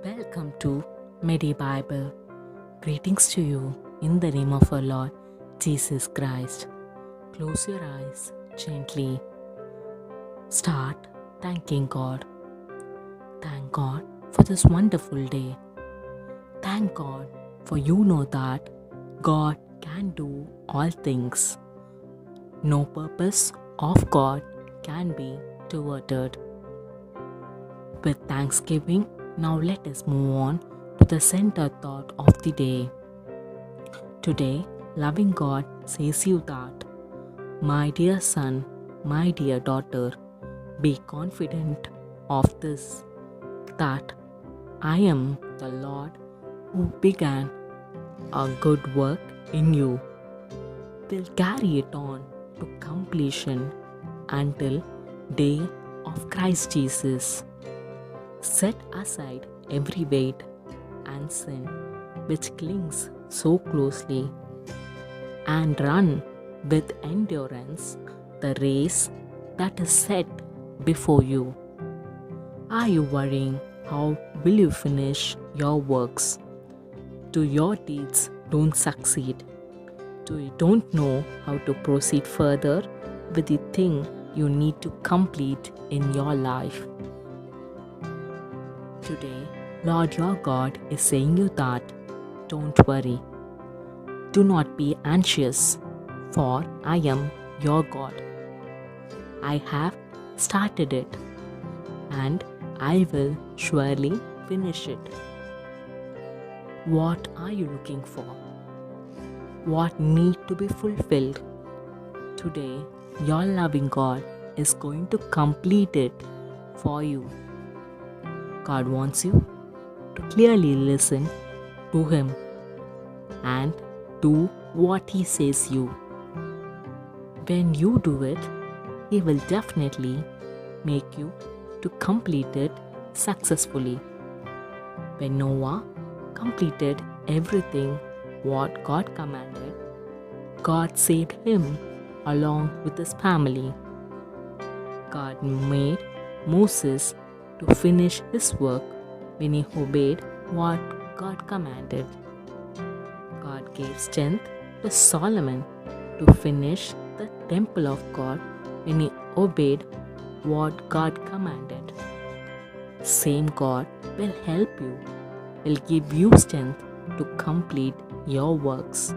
Welcome to Medi Bible. Greetings to you in the name of our Lord Jesus Christ. Close your eyes gently. Start thanking God. Thank God for this wonderful day. Thank God for you know that God can do all things. No purpose of God can be thwarted. With thanksgiving, now let us move on to the center thought of the day. Today, loving God says you that, my dear son, my dear daughter, be confident of this, that I am the Lord who began a good work in you, will carry it on to completion until day of Christ Jesus. Set aside every weight and sin which clings so closely, and run with endurance the race that is set before you. Are you worrying how will you finish your works? Do your deeds don't succeed? Do you don't know how to proceed further with the thing you need to complete in your life? Today, Lord your God is saying you that, don't worry. Do not be anxious, for I am your God. I have started it, and I will surely finish it. What are you looking for? What need to be fulfilled? Today, your loving God is going to complete it for you. God wants you to clearly listen to Him and do what He says you. When you do it, He will definitely make you to complete it successfully. When Noah completed everything what God commanded, God saved him along with his family. God made Moses to finish his work when he obeyed what God commanded. God gave strength to Solomon to finish the temple of God when he obeyed what God commanded. Same God will help you, will give you strength to complete your works.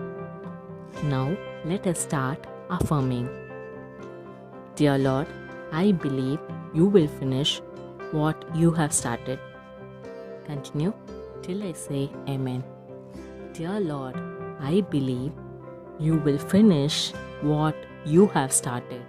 Now let us start affirming. Dear Lord, I believe you will finish what you have started. Continue till I say Amen. Dear Lord, I believe you will finish what you have started.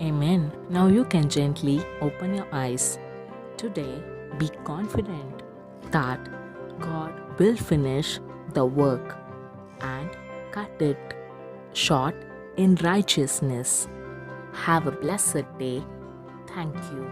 Amen. Now you can gently open your eyes. Today, be confident that God will finish the work and cut it short in righteousness. Have a blessed day. Thank you.